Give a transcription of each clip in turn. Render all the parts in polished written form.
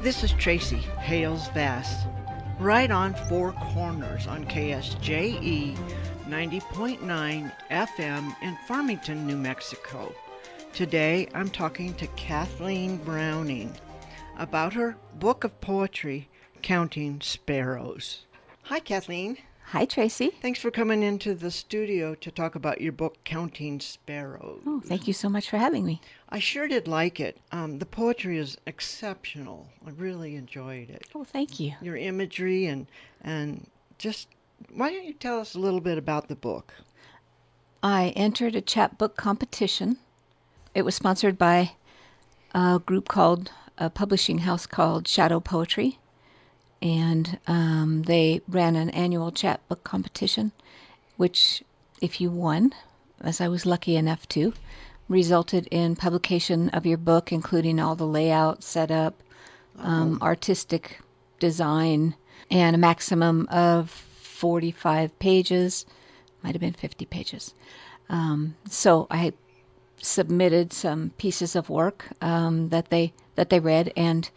This is Tracy, Hales Vass, right on Four Corners on KSJE 90.9 FM in Farmington, New Mexico. Today I'm talking to Kathleen Browning about her book of poetry, Counting Sparrows. Hi, Kathleen. Hi, Tracy. Thanks for coming into the studio to talk about your book, Counting Sparrows. Oh, thank you so much for having me. I sure did like it. The poetry is exceptional. I really enjoyed it. Oh, thank you. Your imagery and just why don't you tell us a little bit about the book? I entered a chapbook competition. It was sponsored by a publishing house called Shadow Poetry. And they ran an annual chapbook competition, which, if you won, as I was lucky enough to, resulted in publication of your book, including all the layout, setup, artistic design, and a maximum of 45 pages. Might have been 50 pages. So I submitted some pieces of work that they read, and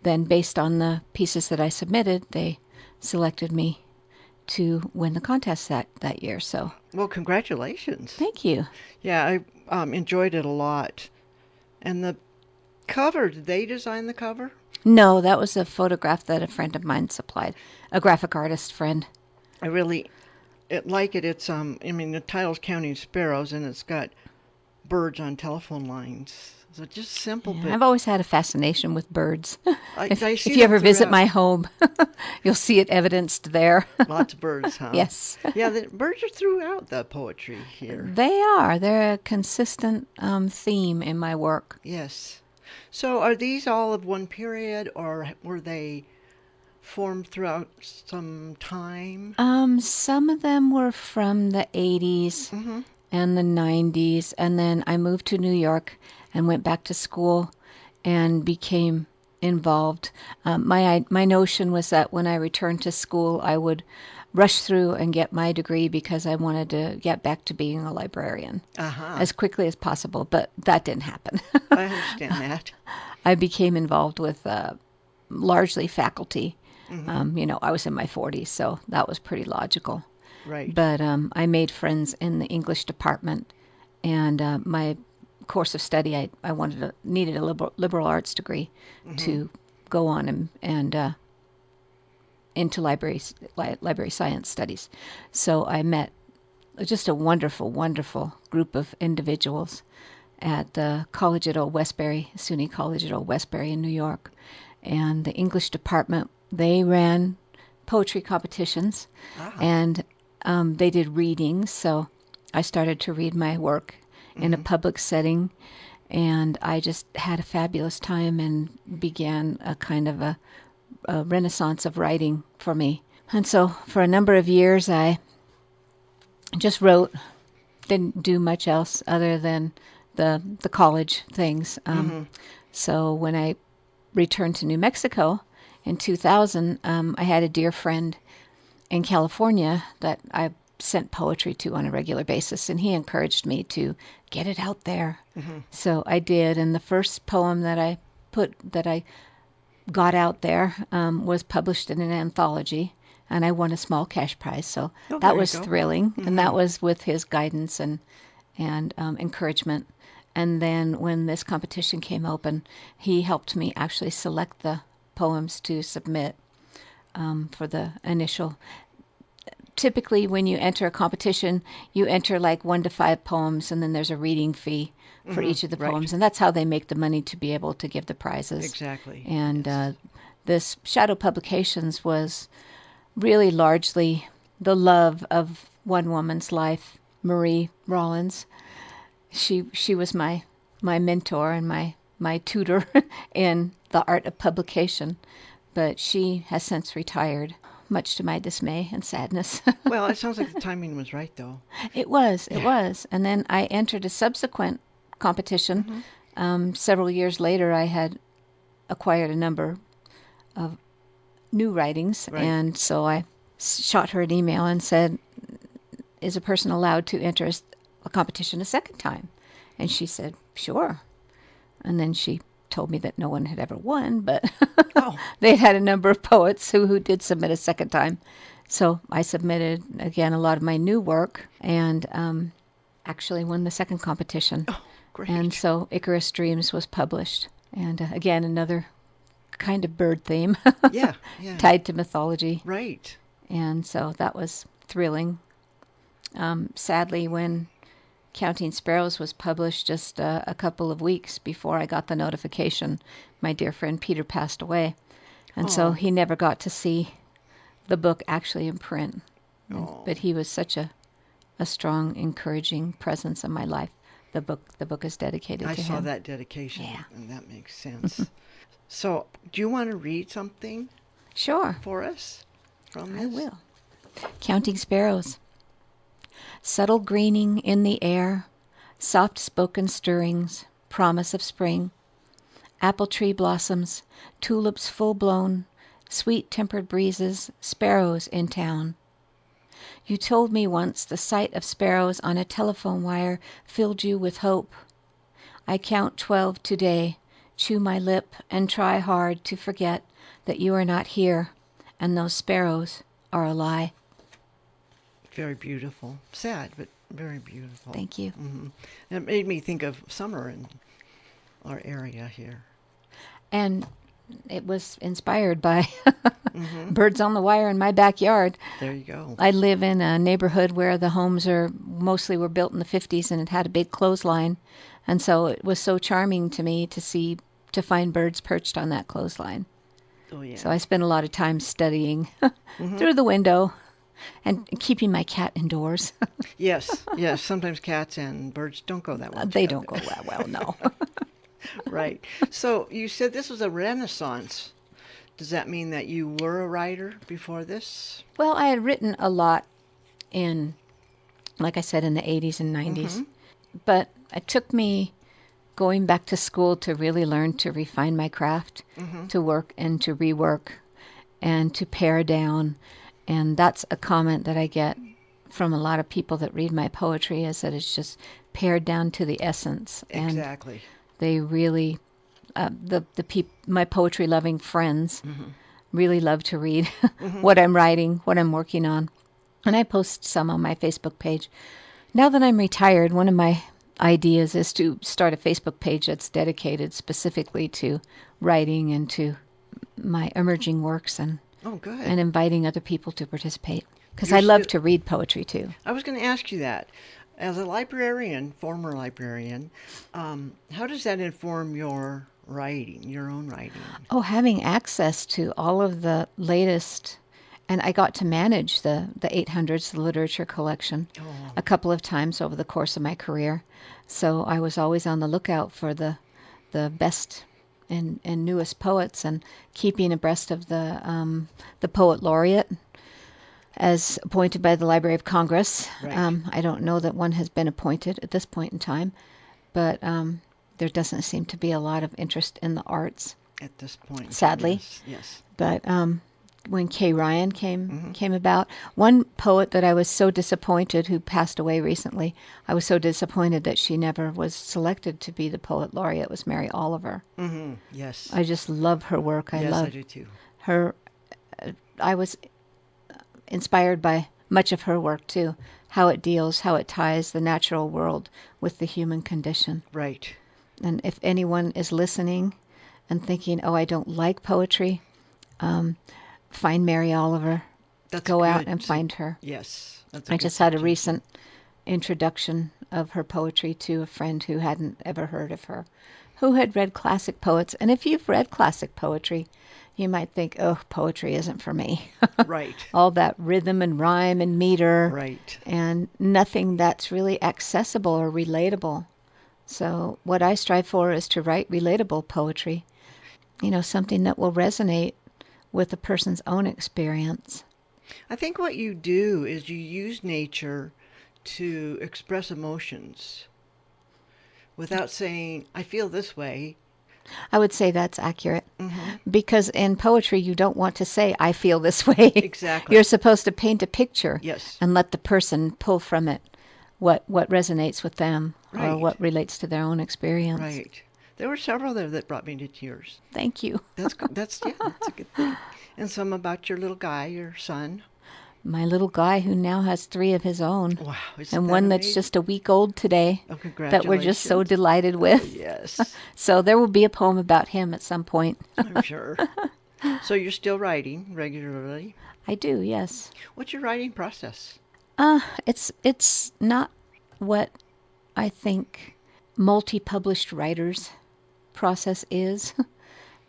then based on the pieces that I submitted, they selected me to win the contest that year. So, well, congratulations. Thank you. Yeah, I enjoyed it a lot. And the cover, did they design the cover? No, that was a photograph that a friend of mine supplied, a graphic artist friend. I really like it. It's the title's Counting Sparrows, and it's got birds on telephone lines. So just simple. Yeah, but I've always had a fascination with birds. I If see you ever them visit throughout. my home, you'll see it evidenced there. Lots of birds, huh? Yes. Yeah, the birds are throughout the poetry here. They are. They're a consistent theme in my work. Yes. So are these all of one period, or were they formed throughout some time? Some of them were from the 80s Mm-hmm. and the 90s, and then I moved to New York and went back to school and became involved. My notion was that when I returned to school, I would rush through and get my degree because I wanted to get back to being a librarian Uh-huh. as quickly as possible, but that didn't happen. I understand that. I became involved with largely faculty. Mm-hmm. I was in my 40s, so that was pretty logical. Right. But I made friends in the English department, and my course of study, I needed a liberal arts degree Mm-hmm. to go on and into library science studies. So I met just a wonderful, wonderful group of individuals at the college at Old Westbury, SUNY College at Old Westbury in New York. And the English department, they ran poetry competitions, and they did readings. So I started to read my work in a public setting, and I just had a fabulous time and began a kind of a renaissance of writing for me. And so for a number of years, I just wrote, didn't do much else other than the college things. So when I returned to New Mexico in 2000, I had a dear friend in California that I sent poetry to on a regular basis, and he encouraged me to get it out there. Mm-hmm. So I did, and the first poem that I got out there was published in an anthology, and I won a small cash prize. So Oh, there that you was go. thrilling, Mm-hmm. and that was with his guidance and encouragement. And then when this competition came open, he helped me actually select the poems to submit for the initial. Typically, when you enter a competition, you enter like 1 to 5 poems, and then there's a reading fee for each of the Right. poems, and that's how they make the money to be able to give the prizes. Exactly. And Yes. this Shadow Publications was really largely the love of one woman's life, Marie Rollins. She was my mentor and my tutor in the art of publication, but she has since retired, much to my dismay and sadness. Well, it sounds like the timing was right, though. It was. And then I entered a subsequent competition. Several years later, I had acquired a number of new writings, Right. and so I shot her an email and said, is a person allowed to enter a competition a second time? And she said, sure. And then she told me that no one had ever won, but Oh, they had a number of poets who did submit a second time. So I submitted, again, a lot of my new work and actually won the second competition. oh, great. And so Icarus Dreams was published. And again, another kind of bird theme Yeah, yeah. tied to mythology. Right. And so that was thrilling. Sadly, when Counting Sparrows was published just a couple of weeks before I got the notification, my dear friend Peter passed away. And so Oh. he never got to see the book actually in print. Oh. But he was such a strong, encouraging presence in my life. The book is dedicated I to saw him. that dedication, Yeah. and that makes sense. So, do you want to read something Sure, for us from this? I will. Counting Sparrows. Subtle greening in the air, soft-spoken stirrings, promise of spring. Apple tree blossoms, tulips full-blown, sweet-tempered breezes, sparrows in town. You told me once the sight of sparrows on a telephone wire filled you with hope. I count 12 today, chew my lip, and try hard to forget that you are not here, and those sparrows are a lie. Very beautiful. Sad, but very beautiful. Thank you. It made me think of summer in our area here. And it was inspired by birds on the wire in my backyard. There you go. I live in a neighborhood where the homes were built in the 50s, and it had a big clothesline. And so it was so charming to me to find birds perched on that clothesline. Oh, yeah. So I spent a lot of time studying through the window and keeping my cat indoors. Yes, yes. Sometimes cats and birds don't go that well. They together. don't go that well, no. Right. So you said this was a renaissance. Does that mean that you were a writer before this? Well, I had written a lot in, like I said, in the 80s and 90s. But it took me going back to school to really learn to refine my craft, to work and to rework and to pare down. And that's a comment that I get from a lot of people that read my poetry, is that it's just pared down to the essence. And Exactly. they really, my poetry loving friends really love to read what I'm writing, what I'm working on. And I post some on my Facebook page. Now that I'm retired, one of my ideas is to start a Facebook page that's dedicated specifically to writing and to my emerging works, and Oh, good. inviting other people to participate. Because You're I love still- to read poetry too. I was going to ask you that. As a librarian, former librarian, how does that inform your writing, your own writing? Oh, having access to all of the latest, and I got to manage the 800s, the literature collection, Oh. a couple of times over the course of my career. So I was always on the lookout for the best and newest poets, and keeping abreast of the poet laureate as appointed by the Library of Congress. Right. I don't know that one has been appointed at this point in time, but there doesn't seem to be a lot of interest in the arts. At this point. Sadly. Yes. But when Kay Ryan came about, one poet that I was so disappointed, who passed away recently, I was so disappointed that she never was selected to be the poet laureate, was Mary Oliver. Mm-hmm. Yes. I just love her work. I yes, love I do too. her. I was inspired by much of her work too, how it ties the natural world with the human condition. Right. And if anyone is listening and thinking, oh, I don't like poetry, find Mary Oliver. That's Go out good. and find her. Yes. That's I good just had a suggestion. recent introduction of her poetry to a friend who hadn't ever heard of her, who had read classic poets. And if you've read classic poetry, you might think, oh, poetry isn't for me. Right. All that rhythm and rhyme and meter. Right. And nothing that's really accessible or relatable. So what I strive for is to write relatable poetry, something that will resonate with a person's own experience. I think what you do is you use nature to express emotions without saying, I feel this way. I would say that's accurate. Because in poetry, you don't want to say, I feel this way. Exactly. You're supposed to paint a picture Yes. and let the person pull from it what resonates with them or Right. what relates to their own experience. Right. There were several there that brought me to tears. Thank you. That's a good thing. And some about your little guy, your son. My little guy who now has 3 of his own. Wow, isn't And that one amazing? that's just a week old today. Oh, That we're just so congratulations. delighted Oh, with. yes, So there will be a poem about him at some point. I'm sure. So you're still writing regularly. I do, yes. What's your writing process? It's not what I think multi-published writers process is.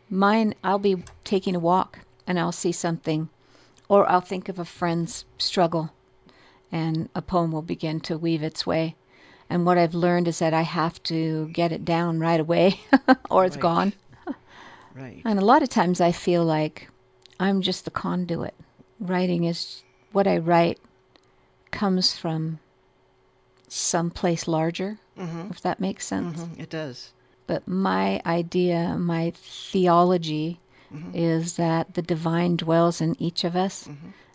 Mine, I'll be taking a walk and I'll see something, or I'll think of a friend's struggle, and a poem will begin to weave its way. And what I've learned is that I have to get it down right away, or it's Right. gone. Right. And a lot of times I feel like I'm just the conduit. Writing is what I write comes from someplace larger, if that makes sense. It does. But my idea, my theology is that the divine dwells in each of us,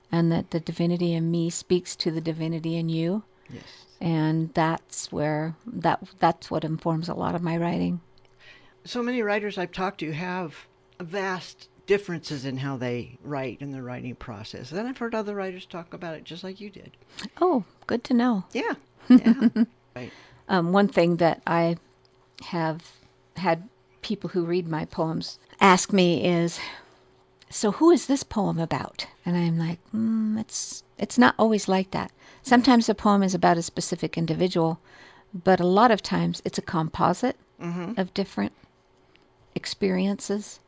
and that the divinity in me speaks to the divinity in you. Yes. And that's where that's what informs a lot of my writing. So many writers I've talked to have vast differences in how they write in the writing process. And I've heard other writers talk about it just like you did. Oh, good to know. Yeah. Yeah. Right. One thing that I have had people who read my poems ask me is, so who is this poem about? And I'm like, it's not always like that. Sometimes the poem is about a specific individual, but a lot of times it's a composite of different experiences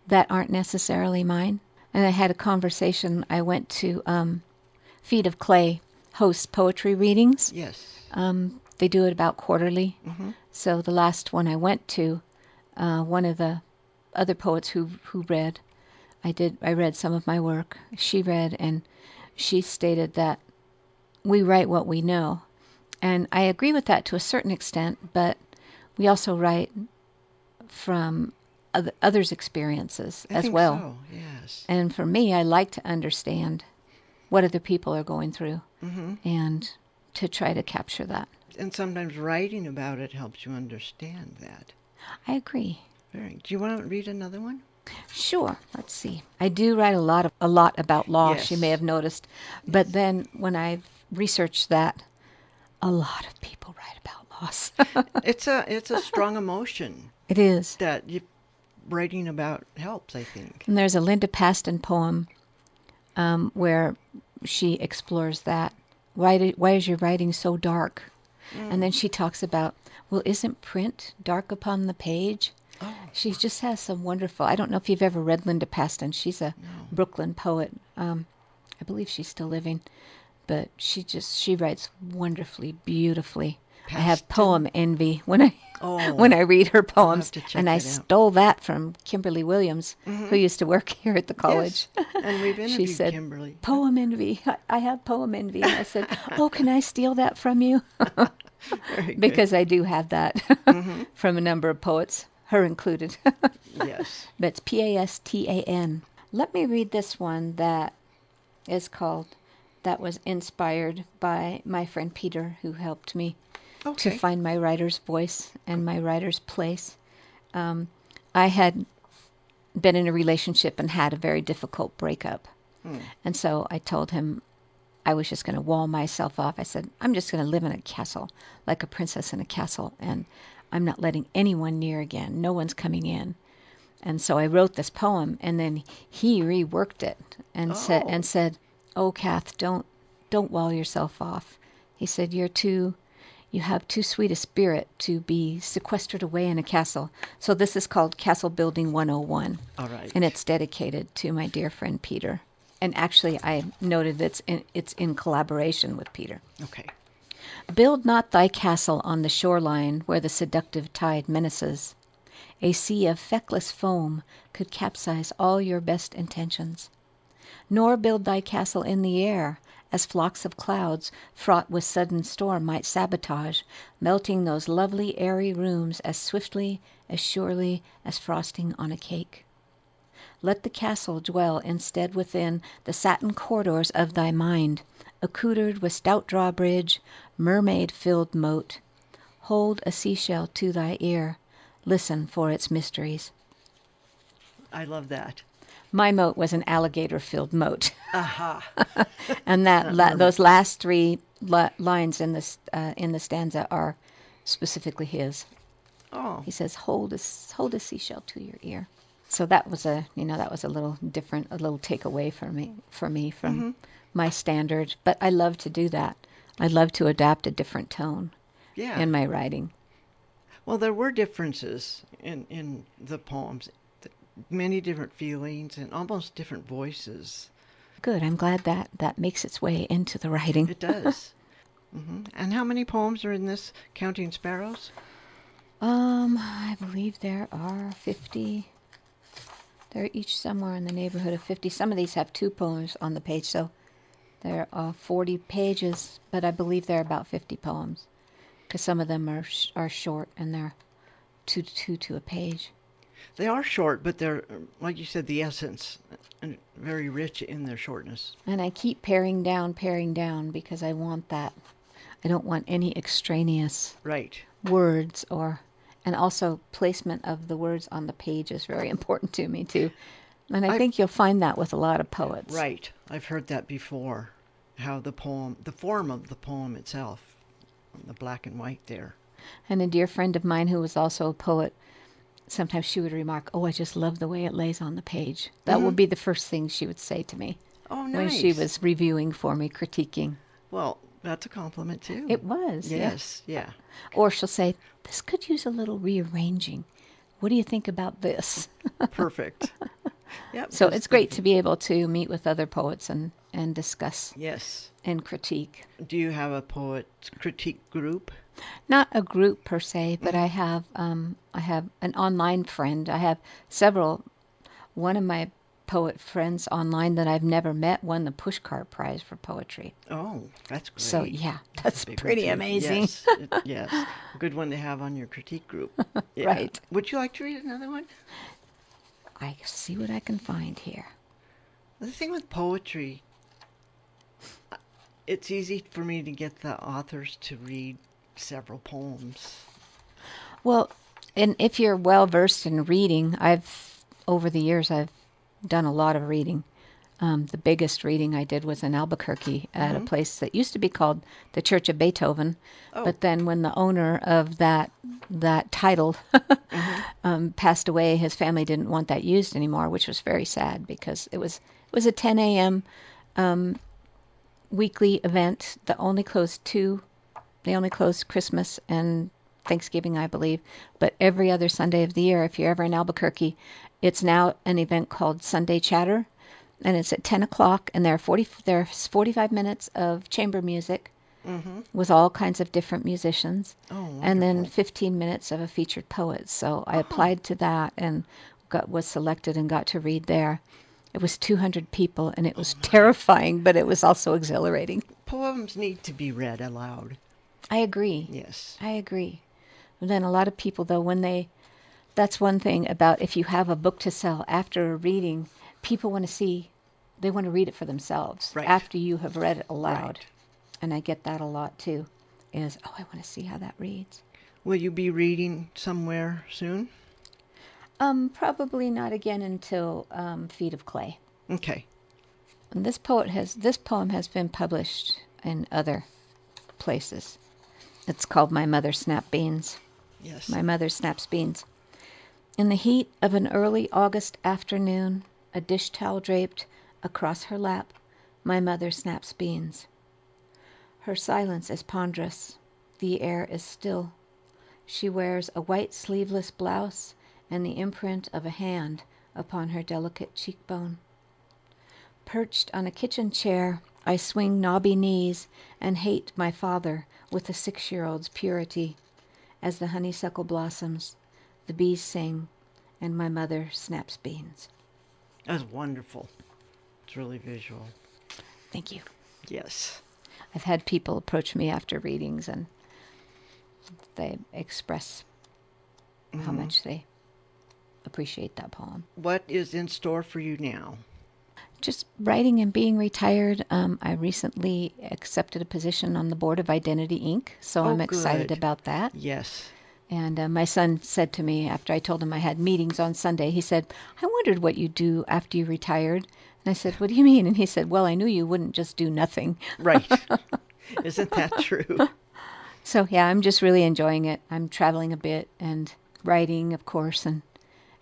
that aren't necessarily mine. And I had a conversation. I went to Feet of Clay hosts poetry readings. Yes. They do it about quarterly. So the last one I went to, one of the other poets who read, I read some of my work. She read, and she stated that we write what we know. And I agree with that to a certain extent, but we also write from others' experiences I as think well. so, yes. And for me, I like to understand what other people are going through and to try to capture that. And sometimes writing about it helps you understand that. I agree. Very. Do you want to read another one? Sure. Let's see. I do write a lot about loss. Yes. You may have noticed, but then when I've researched that, a lot of people write about loss. It's a strong emotion It is. that writing about helps, I think. And there's a Linda Paston poem where she explores that. Why is your writing so dark? And then she talks about, well, isn't print dark upon the page? Oh. She just has some wonderful, I don't know if you've ever read Linda Paston. She's a Brooklyn poet. I believe she's still living. But she writes wonderfully, beautifully. I have poem envy when I read her poems. to check And I that out. stole that from Kimberly Williams, who used to work here at the college. Yes. And we've interviewed She said, Kimberly. poem envy. I have poem envy. And I said, oh, can I steal that from you? Very good. Because I do have that from a number of poets, her included. Yes. But it's Pastan. Let me read this one that is called, that was inspired by my friend Peter, who helped me to Okay. find my writer's voice and my writer's place. I had been in a relationship and had a very difficult breakup. And so I told him I was just going to wall myself off. I said, I'm just going to live in a castle, like a princess in a castle, and I'm not letting anyone near again. No one's coming in. And so I wrote this poem, and then he reworked it and said, "Oh, Kath, don't wall yourself off." He said, you have too sweet a spirit to be sequestered away in a castle. So this is called Castle Building 101. All right. And it's dedicated to my dear friend Peter. And actually, I noted it's in collaboration with Peter. Okay. Build not thy castle on the shoreline where the seductive tide menaces. A sea of feckless foam could capsize all your best intentions. Nor build thy castle in the air, as flocks of clouds fraught with sudden storm might sabotage, melting those lovely airy rooms as swiftly, as surely as frosting on a cake. Let the castle dwell instead within the satin corridors of thy mind, accoutred with stout drawbridge, mermaid-filled moat. Hold a seashell to thy ear, Listen for its mysteries. I love that. My moat was an alligator-filled moat. Aha. And those last three lines in the stanza are specifically his. Oh, He says, hold a seashell to your ear." So that was a little different, a little takeaway for me from my standard. But I love to do that. I love to adapt a different tone yeah. in my writing. Well, there were differences in the poems, many different feelings and almost different voices. Good. I'm glad that makes its way into the writing. It does. And how many poems are in this, counting Sparrows? I believe there are 50. They're each somewhere in the neighborhood of 50. Some of these have 2 poems on the page, so there are 40 pages, but I believe there are about 50 poems, because some of them are short, and they're 2 to a page. They are short, but they're, like you said, the essence, and very rich in their shortness. And I keep paring down, because I want that. I don't want any extraneous Right. words and also placement of the words on the page is very important to me too. And I think you'll find that with a lot of poets. Right. I've heard that before. How the form of the poem itself, the black and white there. And a dear friend of mine who was also a poet, sometimes she would remark, "Oh, I just love the way it lays on the page." That would be the first thing she would say to me. Oh, nice. When she was reviewing for me, critiquing. Well, that's a compliment too. It was. Yes, yeah. Or she'll say, "This could use a little rearranging. What do you think about this?" Perfect. Yep. So it's great to be able to meet with other poets and discuss Yes. and critique. Do you have a poet critique group? Not a group per se, but I have an online friend. I have several. One of my poet friends online that I've never met won the Pushcart Prize for poetry. Oh, that's great. So yeah, that's Big pretty one, too. amazing. Yes, yes. Good one to have on your critique group. Yeah. Right. Would you like to read another one? I see what I can find here. The thing with poetry, it's easy for me to get the authors to read several poems. Well, and if you're well versed in reading, over the years I've done a lot of reading. The biggest reading I did was in Albuquerque at a place that used to be called the Church of Beethoven. Oh. But then when the owner of that title passed away, his family didn't want that used anymore, which was very sad because it was a 10 a.m. Weekly event that only closed Christmas and Thanksgiving, I believe. But every other Sunday of the year, if you're ever in Albuquerque, it's now an event called Sunday Chatter. And it's at 10 o'clock, and there's 45 minutes of chamber music with all kinds of different musicians. Oh, wonderful. And then 15 minutes of a featured poet. So I applied to that and was selected and got to read there. It was 200 people, and it was terrifying, but it was also exhilarating. Poems need to be read aloud. I agree. Yes. I agree. And then a lot of people, though, that's one thing about if you have a book to sell after a reading, people want to read it for themselves after you have read it aloud. Right. And I get that a lot too, I want to see how that reads. Will you be reading somewhere soon? Probably not again until Feet of Clay. Okay. And this poem has been published in other places. It's called My Mother Snapped Beans. Yes. My Mother Snaps Beans. In the heat of an early August afternoon, a dish towel draped across her lap, my mother snaps beans. Her silence is ponderous. The air is still. She wears a white sleeveless blouse and the imprint of a hand upon her delicate cheekbone. Perched on a kitchen chair, I swing knobby knees and hate my father with a 6-year-old's purity. As the honeysuckle blossoms, the bees sing, and my mother snaps beans. That's wonderful. It's really visual. Thank you. Yes. I've had people approach me after readings, and they express how much they appreciate that poem. What is in store for you now? Just writing and being retired. I recently accepted a position on the board of Identity Inc., so I'm excited good. about that. Yes. And my son said to me after I told him I had meetings on Sunday, he said, I wondered what you'd do after you retired. And I said, what do you mean? And he said, well, I knew you wouldn't just do nothing. Right. Isn't that true? So, yeah, I'm just really enjoying it. I'm traveling a bit and writing, of course, and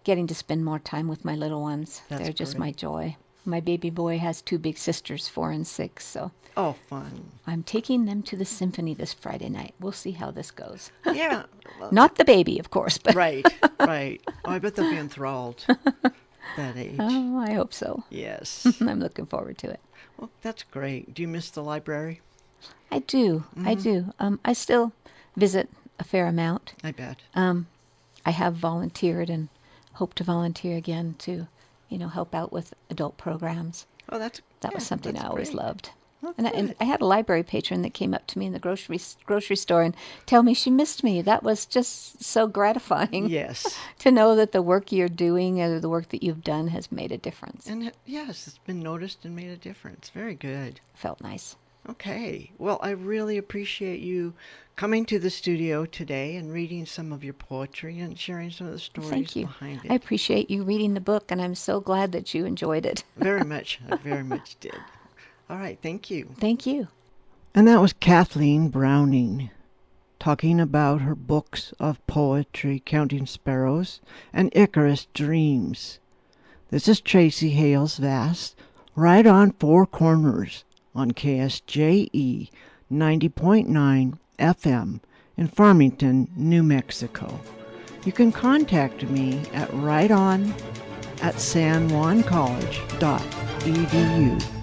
getting to spend more time with my little ones. That's They're just great. my joy. My baby boy has 2 big sisters, 4 and 6, so Oh, fun. I'm taking them to the symphony this Friday night. We'll see how this goes. Yeah. Well, Not the baby, of course, but right, right. Oh, I bet they'll be enthralled that age. oh, I hope so. Yes. I'm looking forward to it. Well, that's great. Do you miss the library? I do. I do. I still visit a fair amount. I bet. I have volunteered and hope to volunteer again to, help out with adult programs. Oh, That was something I always great. loved. Oh, And good. I had a library patron that came up to me in the grocery store and tell me she missed me. That was just so gratifying Yes. to know that the work you're doing or the work that you've done has made a difference. And yes, it's been noticed and made a difference. Very good. Felt nice. Okay. Well, I really appreciate you coming to the studio today and reading some of your poetry and sharing some of the stories Thank you. behind I it. appreciate you reading the book, and I'm so glad that you enjoyed it. Very much. I very much did. All right. Thank you. Thank you. And that was Kathleen Browning talking about her books of poetry, Counting Sparrows and Icarus Dreams. This is Tracy Hales Vast, right on Four Corners on KSJE 90.9 FM in Farmington, New Mexico. You can contact me at righton@sanjuancollege.edu.